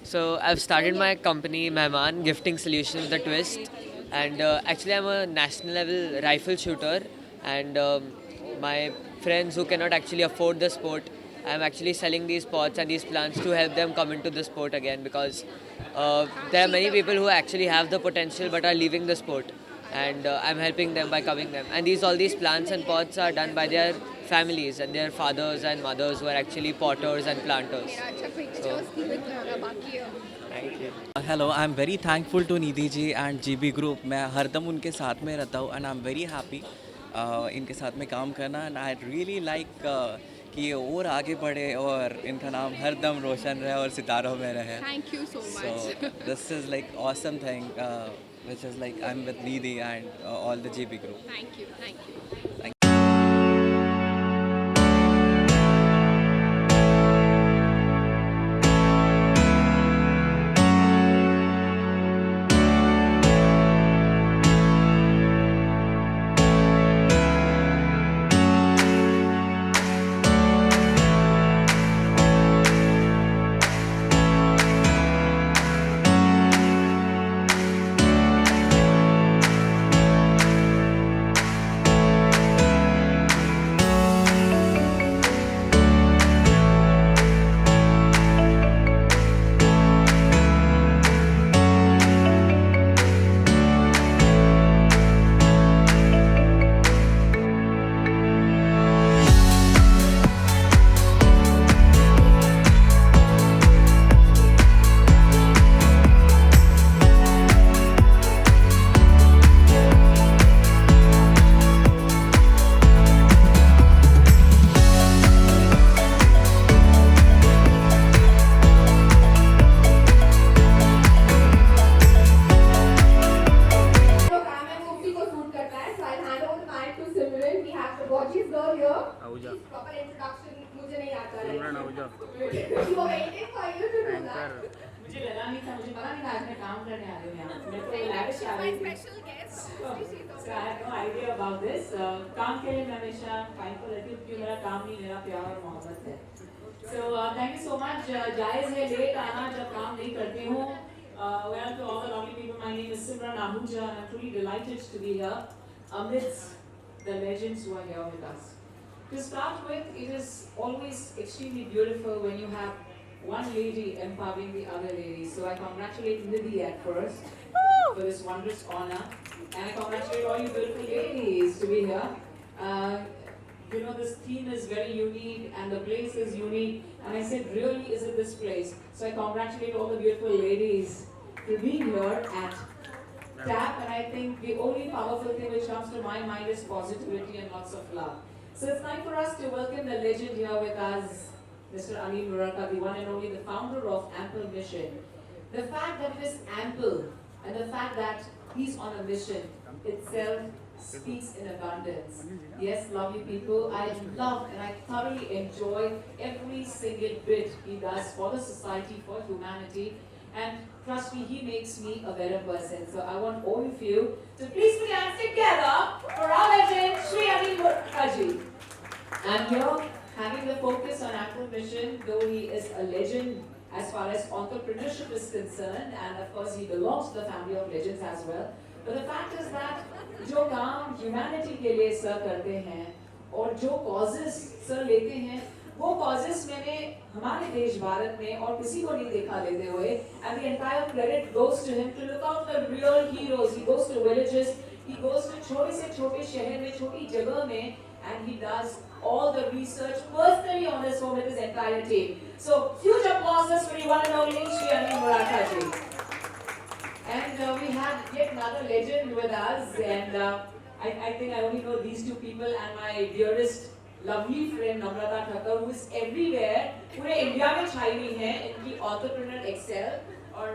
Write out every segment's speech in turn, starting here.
So I've started my company Mehman Gifting Solution with a twist, and actually I'm a national level rifle shooter, and my friends who cannot actually afford the sport, I'm actually selling these pots and these plants to help them come into the sport again because there are many people who actually have the potential but are leaving the sport, and I'm helping them by covering them. And these all these plants and pots are done by their families and their fathers and mothers who are actually potters and planters. So, thank you. Hello I am very thankful to Nidhi ji and GB group. मैं हरदम उनके साथ में रहता हूँ and I am very happy इनके साथ में काम करना. एंड आई रियली लाइक कि ये और आगे बढ़े और इनका नाम हरदम रोशन रहे और सितारों में रहे. Thank you so much. So this is like awesome thing which is like I'm with Nidhi and all the GB group. Thank you. Thank you. जो काम है वो उसी को सूट करता है. So I'll hand over the mic to Simran. We have the gorgeous girl here. She's proper introduction मुझे नहीं आता है. We were waiting for you to do that. मुझे लगा नहीं था, मुझे पता नहीं था आज मैं काम करने आ रही हूँ यहाँ. मैं तो lavish आ रही थी. Special guest. So I had no idea about this. काम के लिए मैं हमेशा फाइन पर रहती हूँ क्योंकि मेरा काम नहीं, मेरा प्यार और मोहब्बत है. So thank you so much. जायज़ है लेट आना जब काम नहीं करती हूँ. Well, to all the lovely people, my name is Simran Ahuja and I'm truly delighted to be here amidst the legends who are here with us. To start with, it is always extremely beautiful when you have one lady empowering the other lady. So I congratulate Nidhi at first for this wondrous honor. And I congratulate all you beautiful ladies to be here. You know, this theme is very unique and the place is unique. And I said, really, is it this place? So I congratulate all the beautiful ladies to be here at TAP. And I think the only powerful thing which comes to my mind is positivity and lots of love. So it's time for us to welcome the legend here with us, Mr. Anil Murarka, the one and only, the founder of Ample Mission. The fact that it is ample and the fact that he's on a mission itself speaks in abundance. Yes, lovely people, I love and I thoroughly enjoy every single bit he does for the society, for humanity. And trust me, he makes me a better person. So I want all of you to please put your hands together for our legend, Sri Anil Murarka ji. I'm here having the focus on Ample Mission, though he is a legend as far as entrepreneurship is concerned, and of course he belongs to the family of legends as well. But the fact is that जो काम humanity के लिए sir करते हैं और जो causes sir लेते हैं, वो causes मैंने हमारे देश भारत में और किसी को नहीं देखा लेते हुए, and the entire credit goes to him to look out the real heroes. He goes to villages, he goes to छोटे से छोटे शहर में, छोटी जगह में, and he does all the research personally on this home with his entire team. So huge applauses for the one and only Sri Anil Murarka ji. And we have yet another legend with us, and I think I only know these two people and my dearest lovely friend Namrata Thakur, who is everywhere. पूरे India में छाई हुई हैं इनकी entrepreneur excel, और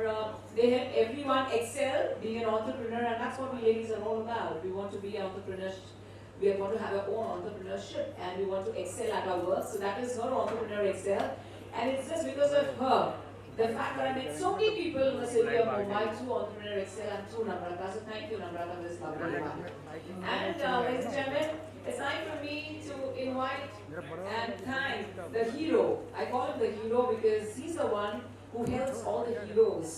they help everyone excel being an entrepreneur, and that's what we ladies are all about. We want to be entrepreneurs. We want to have our own entrepreneurship and we want to excel at our work. So that is her entrepreneur excel, and it's just because of her, the fact that I met so many people in the city of Mumbai through entrepreneur excel and through Namrata. So thank you, Namrata, for this lovely one. And ladies and gentlemen, it's time for me to invite and thank the hero. I call him the hero because he's the one who helps all the heroes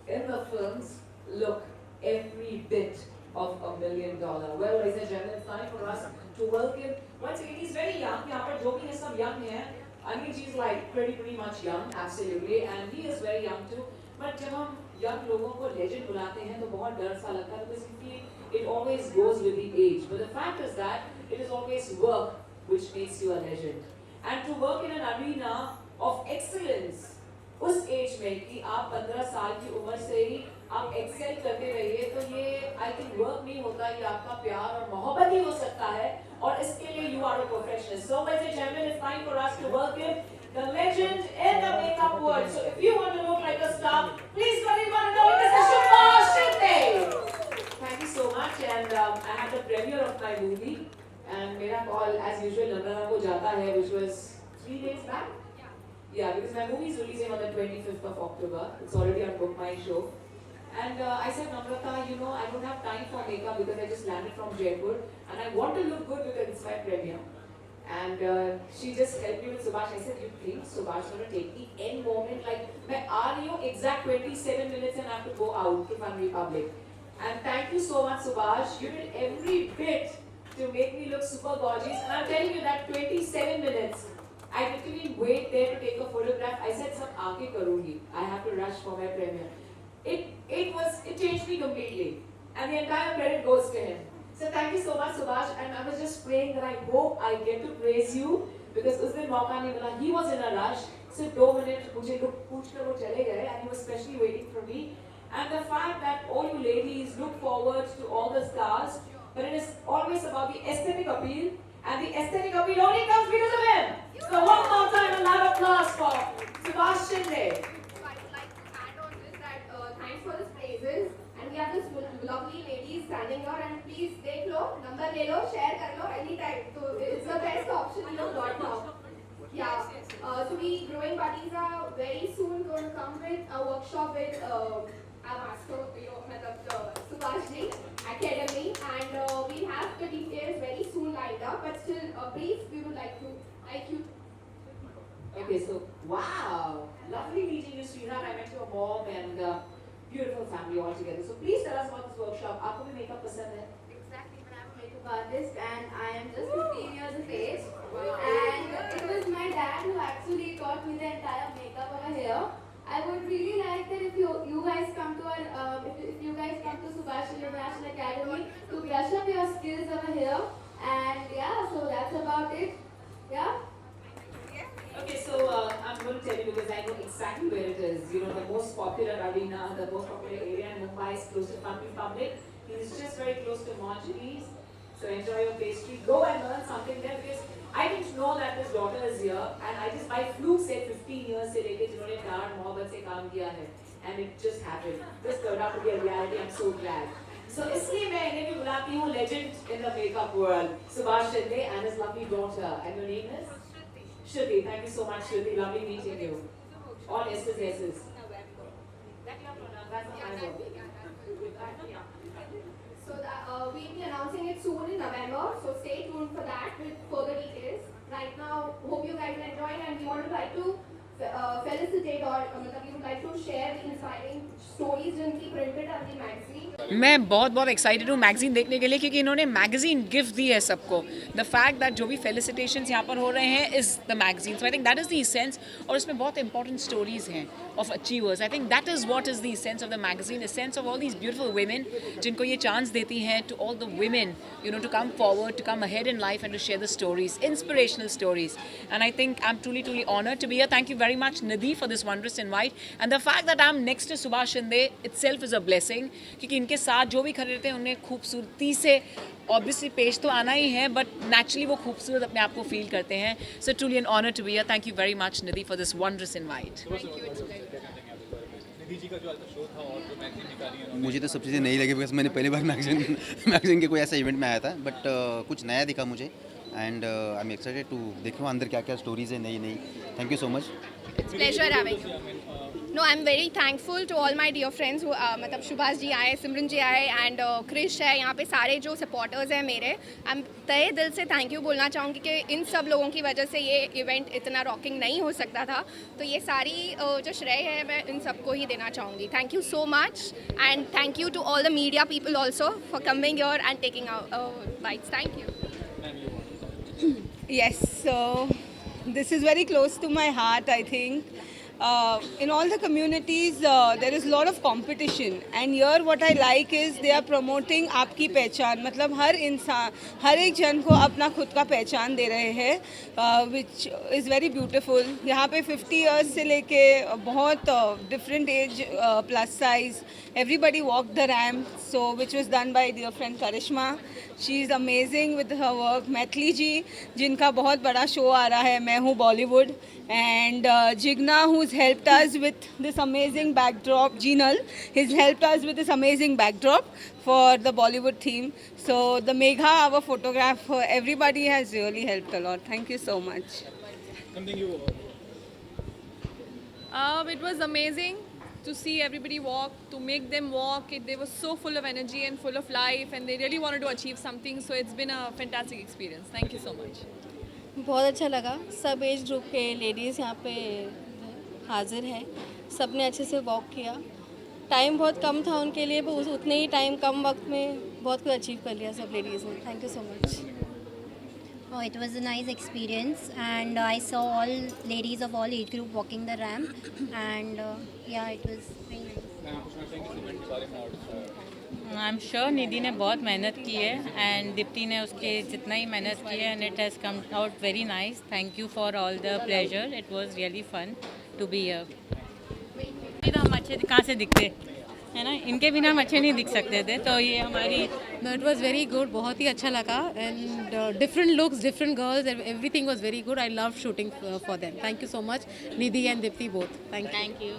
in the films look every bit of $1 million. Well, ladies and gentlemen, it's time for us to welcome. Once again, he's very young. यहाँ पर जो भी है सब young हैं. Anish is like pretty much young, absolutely, and he is very young too. But जब हम young लोगों को legend बुलाते हैं तो बहुत डर सा लगता है because you feel it always goes with the age. But the fact is that it is always work which makes you a legend. And to work in an arena of excellence, उस as में कि आप 15 साल की उम्र से ही आप Excel करते रहिए तो ये आई थिंक वर्क नहीं होता, ये आपका प्यार और मोहब्बत ही हो सकता है और इसके लिए you are a professional. So ladies and gentlemen, it's time for us to welcome the legend in the makeup world. So if you want to look like a star, please let everyone know this is Subhash Shinde. Thank you so much. And I had the premiere of my movie and मेरा call as usual Namrata को जाता है, which was 3 days back. Yeah, because my movie is releasing on the 25th of October. It's already on Book My Show. And I said, Namrata, you know, I don't have time for makeup because I just landed from Jaipur and I want to look good because it's my premiere. And she just helped me with Subhash. I said, you think Subhash is going to take the end moment? Like, मैं आ रही हूँ exact 27 minutes and I have to go out to Fun Republic. And thank you so much, Subhash. You did every bit to make me look super gorgeous. And I'm telling you that 27 minutes, I literally wait there to take a photograph. I said, "Sab aake karungi. I have to rush for my premiere." It changed me completely, and the entire credit goes to him. So thank you so much, Subhash. And I was just praying that I hope I get to praise you because उस दिन मौका नहीं मिला. He was in a rush. सिर्फ 2 minute मुझे लोग पूछ कर वो चले गए, and he was especially waiting for me. And the fact that all you ladies look forward to all the stars, but it is always about the aesthetic appeal. And the aesthetic appeal only comes because of him. So one more time, a loud applause for Subhash Shinde. So I would like to add on this that thanks for the praises, and we have this lovely ladies standing here, and please take lo, number le lo, share kar lo anytime. So it's the best option you have got now. Yeah. So we growing buddies are very soon going to come with a workshop with our master, Subhash Ji Academy, and we have the details very soon lined up. But still, brief, we would like you. Okay, so wow, lovely meeting you, sweetheart. I met your mom and beautiful family all together. So please tell us about this workshop. आपको भी makeup पसंद है? Exactly, but I'm a makeup artist and I am just 15 years of age. And it was my dad who actually taught me the entire makeup over here. I would really like that if you guys come to our if you guys come to Subhash International Academy to brush up your skills over here. And yeah, so that's about it. Yeah. Okay, so I'm going to tell you because I know exactly where it is. You know, the most popular arena, the most popular area in Mumbai is close to Fun Republic. It is just very close to Monjani's. So enjoy your pastry. Go and learn something there because I didn't know that this daughter is here. And I just by fluke said 15 years से लेके जिन्होंने प्यार मोहब्बत से काम किया है. And it just happened. This turned out to be a reality. I'm so glad. So इसलिए मैं इन्हें भी बुलाती हूँ legend in the makeup world, Subhash Shinde and his lovely daughter. And your name is? Shruti. Thank you so much, Shruti. Lovely meeting you. All S's, S's. So we'll be announcing it soon in November. So stay tuned for that with further details. Right now, hope you guys enjoyed, and we would like to felicitate or we would like to share the inspiring stories जिनकी printed on the magazine. मैं बहुत excited हूँ magazine देखने के लिए क्योंकि इन्होंने magazine gift दी है सबको. द फैक्ट दैट जो भी फेलिसिटेशंस यहाँ पर हो रहे हैं is the magazine. So I think that is the essence और इसमें बहुत इंपॉर्टेंट स्टोरीज़ हैं of achievers. I think that is what is the essence of the magazine, essence of all these beautiful women जिनको ये chance देती हैं to all the women you know to come forward, to come ahead in life and to share the stories, inspirational stories. And I think I M truly honored to be here. Thank you very much, Nidhi, for this wondrous invite. And the fact that I'm next to Subhash Shinde itself is a blessing. क्योंकि इनके साथ जो भी खड़े रहते हैं उन्हें खूबसूरती से ऑब्वियसली पेश तो आना ही है बट नेचुरली वो खूबसूरत अपने आप को फील करते हैं. सो truly an honor to be here. Thank you very much, Nidhi, for this wondrous invite. मुझे तो सब चीज़ें नई लगी बिकॉज मैंने पहली बार मैगजीन के कोई ऐसा इवेंट में आया था बट कुछ नया दिखा मुझे and I am excited to देखो अंदर क्या क्या स्टोरीज है नई नई. Thank you so much. It's pleasure having you. No, I'm very thankful to all my dear friends who मतलब सुभाष जी आए, सिमरन जी आए एंड क्रिश है, यहाँ पे सारे जो सपोर्टर्स हैं मेरे, I'm तहे दिल से थैंक यू बोलना चाहूँगी कि इन सब लोगों की वजह से ये इवेंट इतना रॉकिंग नहीं हो सकता था, तो ये सारी जो श्रेय है मैं इन सबको ही देना चाहूँगी. Thank you so much and thank you to all the media people also for coming here and taking bytes. Thank you. Yes, so this is very close to my heart, I think. In all the communities, there is a lot of competition. And here what I like is they are promoting आपकी पहचान. मतलब हर इंसान, हर एक जन को अपना खुद का पहचान दे रहे हैं, which is very beautiful. यहाँ पे 50 years से लेके बहुत different age, plus size. Everybody walked the ramp, so which was done by dear friend Karishma. She is amazing with her work. Maithili जी जिनका बहुत बड़ा शो आ रहा है, मैं हूँ Bollywood, and Jigna who's helped us with this amazing backdrop. Jinal, he's helped us with this amazing backdrop for the Bollywood theme. So the Megha, our photographer, everybody has really helped a lot. Thank you so much. It was amazing to see everybody walk, to make them walk. They were so full of energy and full of life, and they really wanted to achieve something. So it's been a fantastic experience. Thank you so much. बहुत अच्छा लगा. सब age group के ladies यहाँ पे हाजिर हैं. सब ने अच्छे से वॉक किया. टाइम बहुत कम था उनके लिए, पर उतने ही टाइम कम वक्त में बहुत कुछ अचीव कर लिया सब लेडीज़ ने. Thank you so much. Oh, it was a nice experience, and I saw all ladies of all age group walking the ramp, and yeah, it was very nice. I am sure Nidhi ने बहुत मेहनत की है and Deepti ने उसके जितना ही मेहनत की है and it has come out very nice. Thank you for all the pleasure. It was really fun to be here. हम अच्छे कहाँ से दिखते है ना, इनके बिना हम अच्छे नहीं दिख सकते थे, तो ये हमारी. It was very good. बहुत ही अच्छा लगा and different looks, different girls, everything was very good. I love shooting for them. Thank you so much Nidhi and Deepti both. Thank you.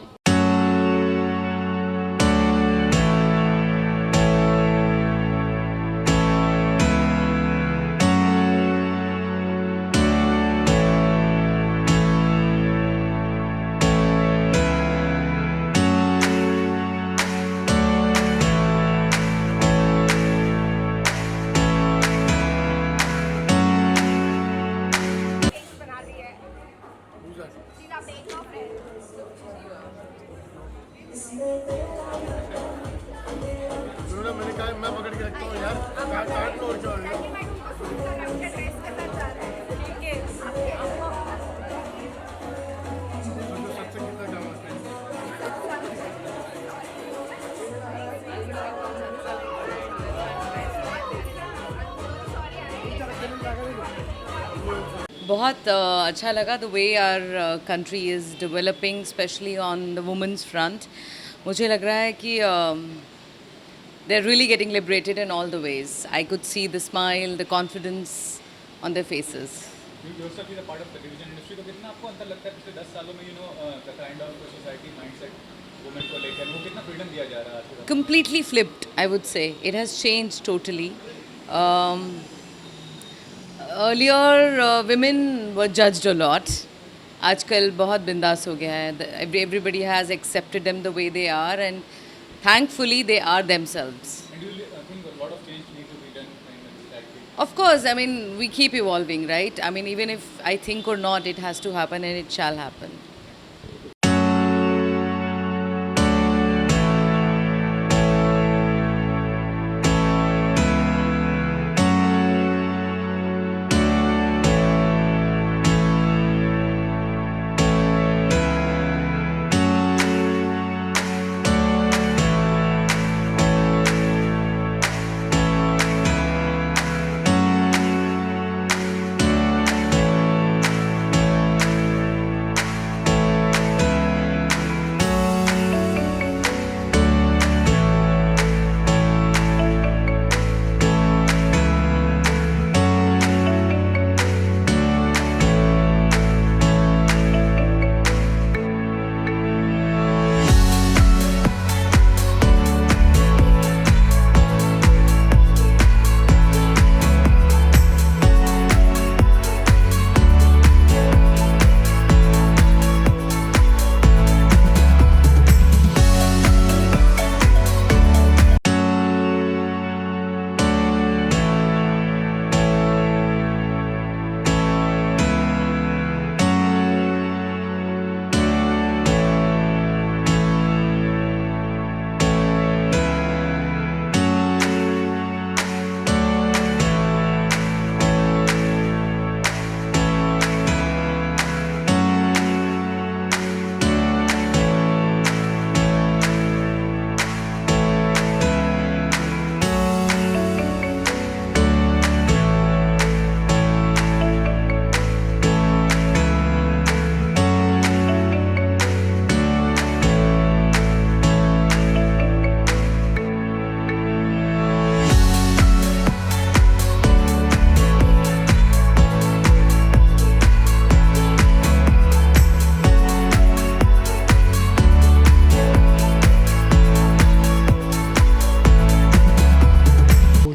बहुत अच्छा लगा the way our country is developing, specially on the women's front. मुझे लग रहा है कि they are really getting liberated in all the ways. I could see the smile, the confidence on their faces. कितना आपको अंतर लगता है पिछले 10 सालों में, you know, the kind of society mindset women को लेकर वो कितना फ्रीडम दिया जा रहा है? Completely flipped, I would say. It has changed totally. Earlier, women were judged a lot. आजकल बहुत बिंदास हो गया है. Everybody has accepted them the way they are, and thankfully they are themselves. And do you think a lot of change need to be done in that field? Of course, I mean, we keep evolving, right? I mean, even if I think or not, it has to happen and it shall happen.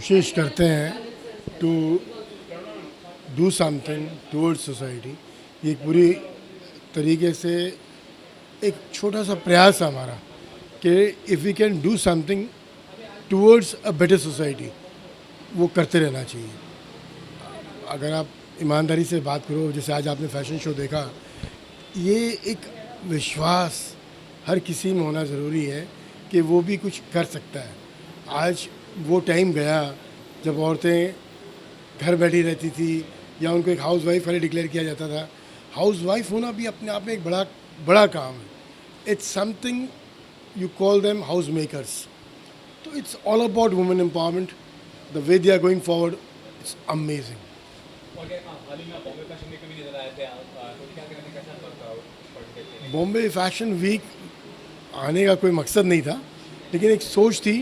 कोशिश करते हैं to do something towards society, ये पूरी तरीके से एक छोटा सा प्रयास है हमारा कि if we can do something towards a better society, वो करते रहना चाहिए। अगर आप ईमानदारी से बात करो, जैसे आज आपने फैशन शो देखा, ये एक विश्वास हर किसी में होना ज़रूरी है कि वो भी कुछ कर सकता है। आज वो टाइम गया जब औरतें घर बैठी रहती थी या उनको एक हाउस वाइफ वाले डिक्लेयर किया जाता था। हाउस वाइफ होना भी अपने आप में एक बड़ा काम है। It's something you call them house makers. तो it's all about women empowerment, the way they are going forward, it's amazing. Bombay fashion week आने का कोई मकसद नहीं था, लेकिन एक सोच थी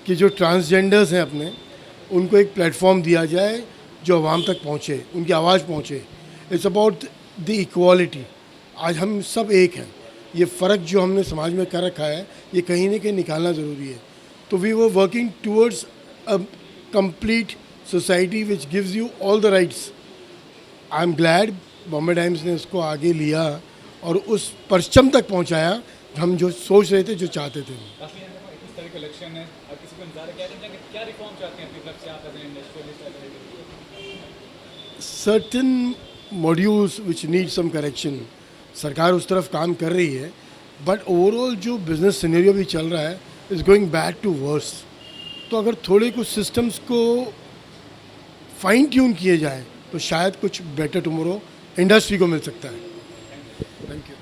कि जो ट्रांसजेंडर्स हैं अपने, उनको एक प्लेटफॉर्म दिया जाए जो आवाम तक पहुँचे, उनकी आवाज़ पहुँचे। It's about the equality. आज हम सब एक हैं। ये फ़र्क जो हमने समाज में कर रखा है, ये कहीं ना कहीं निकालना ज़रूरी है। तो we were working towards a complete society which gives you all the rights. I am glad Bombay Times ने इसको आगे लिया और उस परचम तक पहुंचाया हम जो सोच रहे थे, जो चाहते थे। Certain modules which need some correction, सरकार उस तरफ काम कर रही है, बट ओवरऑल जो बिजनेस सिनेरियो भी चल रहा है is going bad to worse. तो अगर थोड़े कुछ सिस्टम्स को फाइन ट्यून किए जाए तो शायद कुछ बेटर टुमारो इंडस्ट्री को मिल सकता है। Thank you.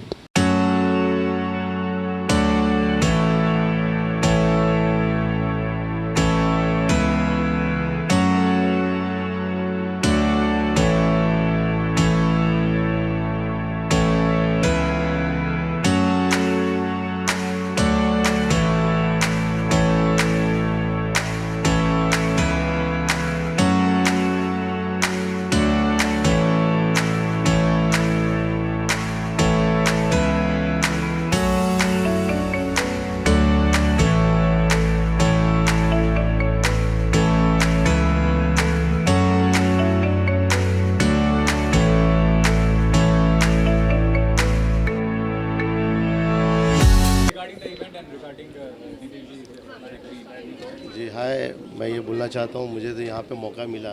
जी हाय, मैं ये बोलना चाहता हूँ, मुझे तो यहाँ पे मौका मिला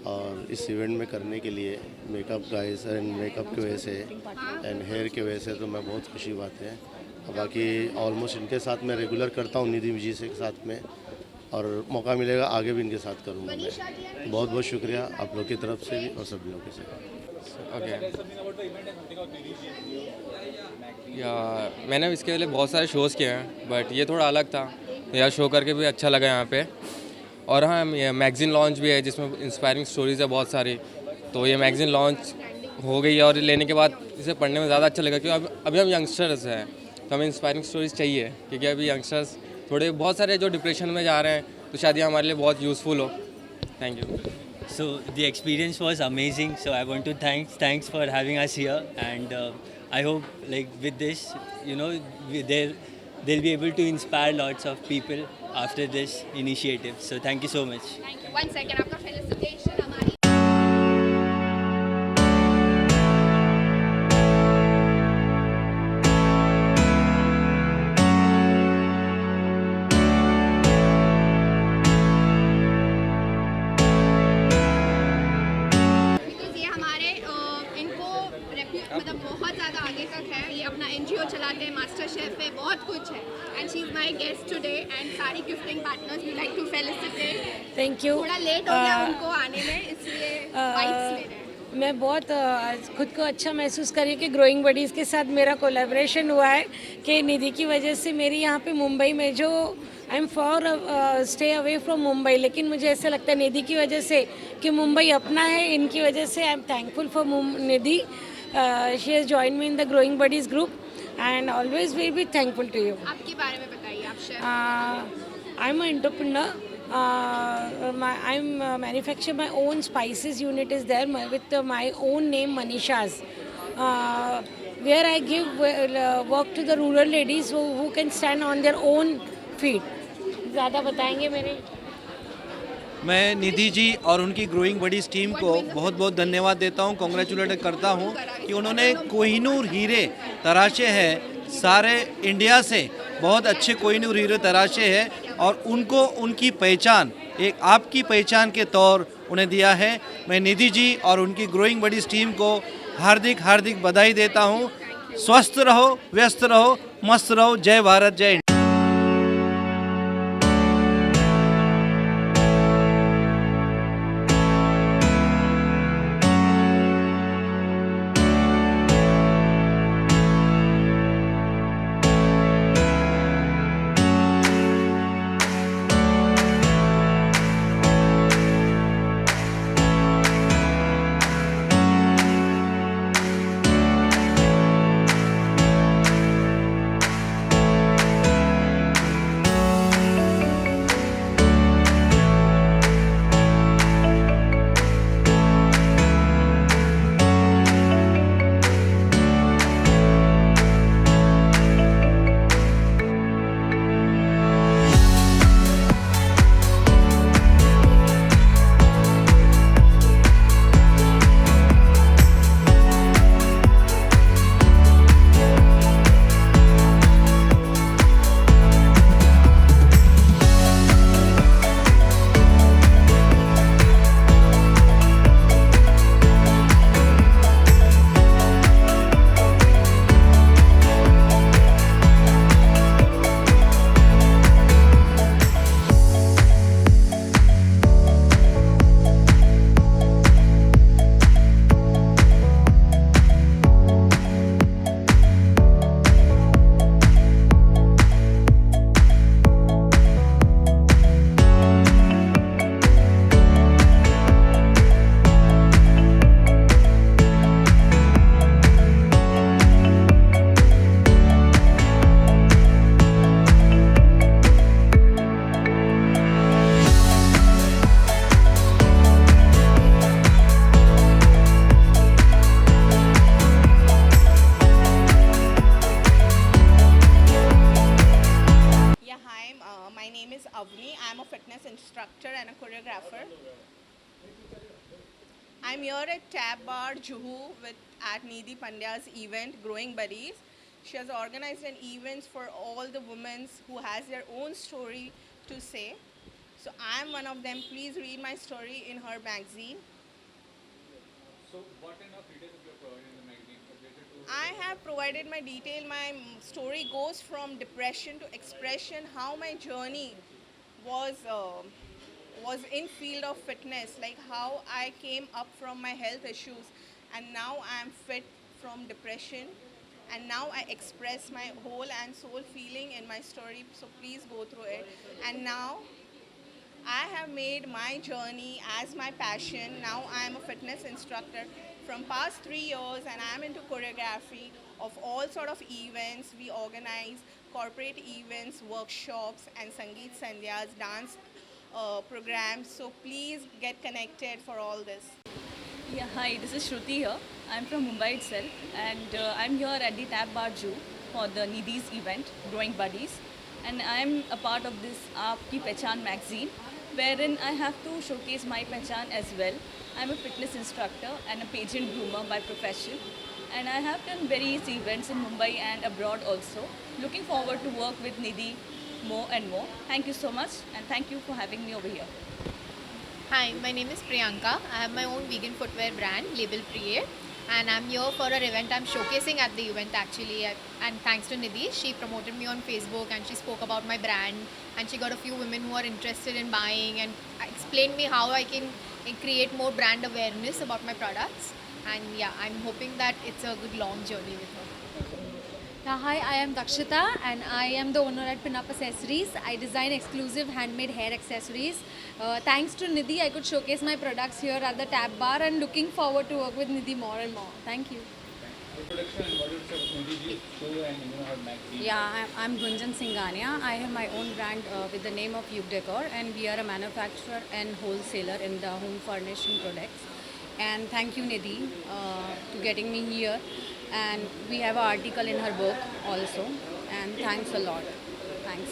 और इस इवेंट में करने के लिए मेकअप गाइस एंड मेकअप की वजह से एंड हेयर की वजह से, तो मैं बहुत खुशी बात है। बाकी ऑलमोस्ट इनके साथ मैं रेगुलर करता हूँ, निधि जी से साथ में, और मौका मिलेगा आगे भी इनके साथ करूँगा मैं। बहुत बहुत शुक्रिया आप लोग की तरफ से भी और सभी लोगों से। या मैंने इसके पहले बहुत सारे शोज़ किए हैं, बट ये थोड़ा अलग था। यह शो करके भी अच्छा लगा यहाँ पे। और हाँ, ये मैगज़ीन लॉन्च भी है जिसमें इंस्पायरिंग स्टोरीज़ है बहुत सारी। तो ये मैगज़ीन लॉन्च हो गई है और लेने के बाद इसे पढ़ने में ज़्यादा अच्छा लगा, क्योंकि अभी हम यंगस्टर्स हैं तो हमें इंस्पायरिंग स्टोरीज़ चाहिए, क्योंकि अभी यंगस्टर्स थोड़े बहुत सारे जो डिप्रेशन में जा रहे हैं, तो शायद ये हमारे लिए बहुत यूज़फुल हो। Thank you. So the experience was amazing. So I want to thanks for having us here, and I hope like with this, you know, they'll be able to inspire lots of people after this initiative. So thank you so much. Thank you. 1 second, आपका felicitation हमारी। मतलब बहुत ज़्यादा आगे तक है। ये अपना NGO चलाते हैं, मास्टर शेफ है, बहुत कुछ है। And she is my guest today and सारी gifting partners we like to felicitate. Thank you. थोड़ा लेट हो गया उनको आने में, इसलिए बाइट्स ले रहे हैं। मैं बहुत आज खुद को अच्छा महसूस कर रही हूँ कि ग्रोइंग बडीज़ के साथ मेरा कोलैबोरेशन हुआ है, कि निधि की वजह से मेरी यहाँ पे मुंबई में जो I am for stay away from Mumbai, लेकिन मुझे ऐसा लगता है निधि की वजह से कि मुंबई अपना है, इनकी वजह से I am thankful for Nidhi. She has joined me in the Growing Buddies group and always will be thankful to you. आपके बारे में बताइए, आप chef. I'm an entrepreneur. I'm manufacture my own spices unit is there with my own name Manisha's, where I give work to the rural ladies who can stand on their own feet. ज़्यादा बताएंगे मेरे मैं निधि जी और उनकी growing buddies team को बहुत बहुत धन्यवाद देता हूँ, कॉन्ग्रेचुलेट करता हूँ कि उन्होंने कोहिनूर हीरे तराशे हैं, सारे इंडिया से बहुत अच्छे कोहिनूर हीरे तराशे हैं और उनको उनकी पहचान एक आपकी पहचान के तौर उन्हें दिया है। मैं निधि जी और उनकी ग्रोइंग बडीज़ टीम को हार्दिक हार्दिक बधाई देता हूँ। स्वस्थ रहो, व्यस्त रहो, मस्त रहो। जय भारत, जय India. I'm here at Tab Bar, Juhu, at Nidhi Pandya's event, Growing Buddies. She has organized an event for all the women who has their own story to say. So I'm one of them. Please read my story in her magazine. So what kind of details you have provided in the magazine related to? I have provided my detail. My story goes from depression to expression, how my journey was in field of fitness, like how I came up from my health issues and now I am fit from depression, and now I express my whole and soul feeling in my story, so please go through it. And now I have made my journey as my passion. Now I am a fitness instructor from past 3 years, and I am into choreography of all sort of events. We organize corporate events, workshops and Sangeet Sandhyas, dance programs. So please get connected for all this. Yeah, hi, this is Shruti here. I'm from Mumbai itself, and I'm here at the Tab Bar Zoo for the Nidhi's event, Growing Buddies. And I'm a part of this Aapki Pehchan magazine, wherein I have to showcase my pehchan as well. I'm a fitness instructor and a pageant groomer by profession. And I have done various events in Mumbai and abroad also. Looking forward to work with Nidhi more and more. Thank you so much, and thank you for having me over here. Hi, my name is Priyanka. I have my own vegan footwear brand, Label Create, and I'm here for an event. I'm showcasing at the event actually, and thanks to Nidhi, she promoted me on Facebook and she spoke about my brand, and she got a few women who are interested in buying and explained me how I can create more brand awareness about my products. And yeah, I'm hoping that it's a good long journey with her. Hi, I am Dakshita and I am the owner at Pinup Accessories. I design exclusive handmade hair accessories. Thanks to Nidhi, I could showcase my products here at the Tab Bar, and looking forward to work with Nidhi more and more. Thank you. Production and what you say about Nidhi's show and her magazine? Yeah, I'm Gunjan Singhania. I have my own brand with the name of Yug Decor, and we are a manufacturer and wholesaler in the home furnishing products. And thank you, Nidhi, to getting me here. And we have an article in her book also. And thanks a lot. Thanks.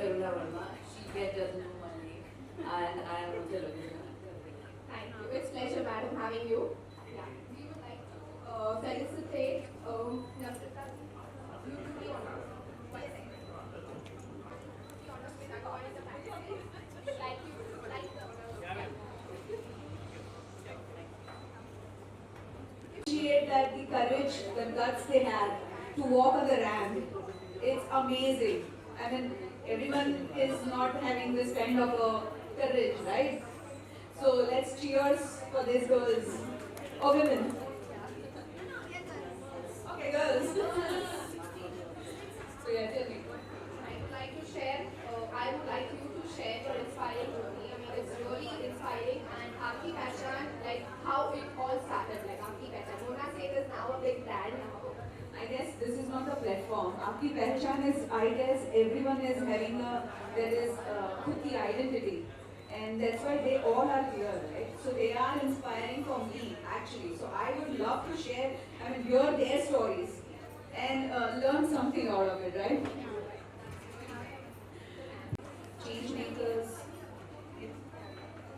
Karuna Verma. She yet doesn't know my name, and I am Roja Logina. Thank you. It's pleasure, madam, having you. Yeah. We would like to felicitate Namrata beautifully honored. Appreciate that the courage, the guts they had to walk on the ramp. It's amazing. I mean, everyone is not having this kind of a courage, right? So let's cheers for these girls or women. Okay, girls. So yeah, tell me. I would like to share. I would like you to share your inspiring journey. I mean, it's really inspiring, and Aapki Pehchan, like how it all started, like Aapki Pehchan. Mona Seth is now a big brand. I guess this is not the platform. Aapki Pehchan is, I guess everyone is having there is khud ki identity. And that's why they all are here, right? So they are inspiring for me, actually. So I would love to share, I mean, hear their stories and learn something out of it, right? Change makers,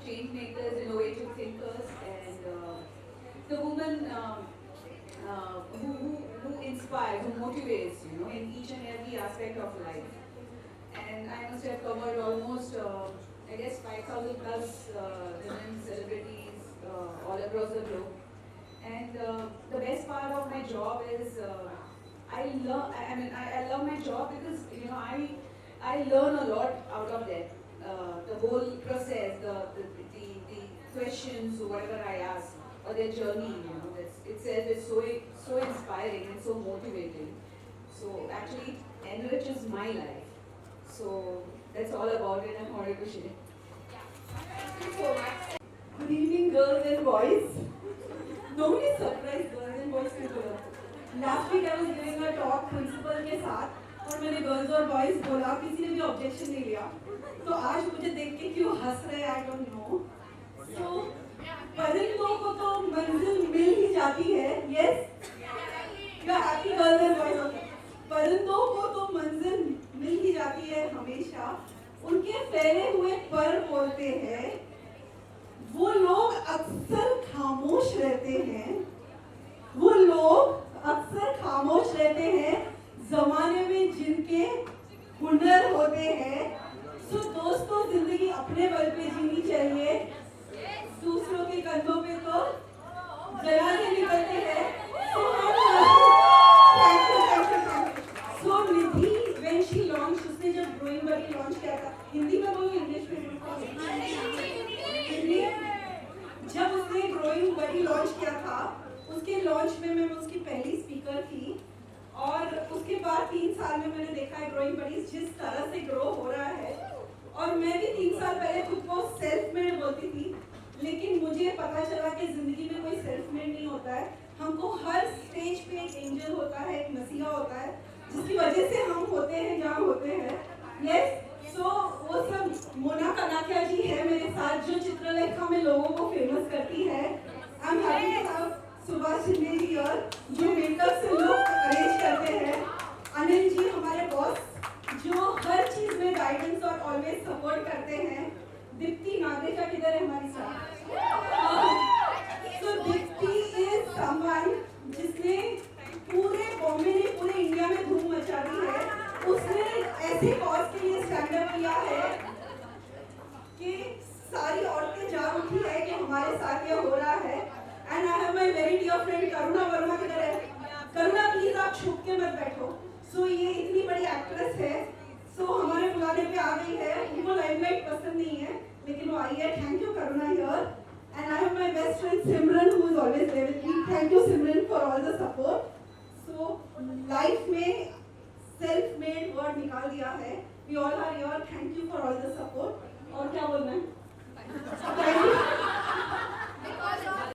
innovative thinkers, and the woman who inspires, who motivates, you know, in each and every aspect of life. And I must have covered almost, I guess, 5,000 plus women celebrities all across the globe. And the best part of my job is I love my job because, you know, I learn a lot out of that. The whole process, the questions, whatever I ask, or their journey, you know, itself is so inspiring and so motivating. So actually, it enriches my life. So that's all about it. I'm honored to share. Thank you so much. Good evening, girls and boys. Nobody is surprised, girls and boys की तरह. Last week I was giving a talk principal के साथ और मैंने girls और boys बोला, किसी ने भी objection नहीं लिया. तो आज मुझे देख के क्यों हंस रहे हैं, I don't know. So परिंदों को तो मंजिल मिल ही जाती है. Yes? You are happy, girls and boys. Okay. परिंदों को तो मंजिल मिल ही जाती है हमेशा. उनके फैले हुए पर बोलते हैं. वो लोग अक्सर खामोश रहते हैं. वो लोग अक्सर खामोश रहते हैं जमाने में जिनके हुनर होते हैं. सो दोस्तों, जिंदगी अपने बल पे जीनी चाहिए. दूसरों के कंधों पे तो जनाजे निकलते हैं. सो निधि व्हेन शी लॉन्च, उसने जब ड्राइंग बडी लॉन्च किया था, हिंदी में बोलो इंग्लिश में बोलो? हिंदी. जब उसने ड्राइंग बडी लॉन्च किया था, उसके लॉन्च में मैं उसकी पहली स्पीकर थी. और उसके बाद 3 साल में मैंने देखा है ड्राइंग बडी जिस तरह से ग्रो हो रहा है. और मैं भी 3 साल पहले खुद को सेल्फ मेड बोलती थी, लेकिन मुझे पता चला कि ज़िंदगी में कोई सेल्फ मेड नहीं होता है. हमको हर स्टेज पे एक एंजल होता है, एक मसीहा होता है, जिसकी वजह से हम होते हैं जहाँ होते हैं. यस. सो वो सब मोना कनाकिया जी है मेरे साथ, जो चित्रलेखा में लोगों को फेमस करती है. I am happy to have Subhash Shinde ji और जो मेकअप से लुक अरेंज करते हैं. अनिल जी हमारे बॉस, जो हर चीज़ में गाइडेंस और ऑलवेज सपोर्ट करते हैं. दीप्ति नागरिका किधर है हमारी साथ? सो दीप्ति इज समवन जिसने पूरे बॉम्बे ने, पूरे इंडिया में धूम मचा दी है. उसने ऐसे कॉज के लिए स्टैंड अप किया है कि सारी औरतें जाग उठी है कि हमारे साथ ये हो रहा है. And I have my very dear friend Karuna Verma किधर है? करुणा प्लीज आप छुप के मत बैठो. सो ये इतनी बड़ी एक्ट्रेस है. सो हमारे बुलाने पे आ गई है. उनको लाइमलाइट पसंद नहीं है, लेकिन वो आई है. Thank you Karuna here. And I have my best friend Simran who is always there with me. Thank you Simran for all the support. So life में सेल्फ मेड वर्ड निकाल दिया है. We all are here. Thank you for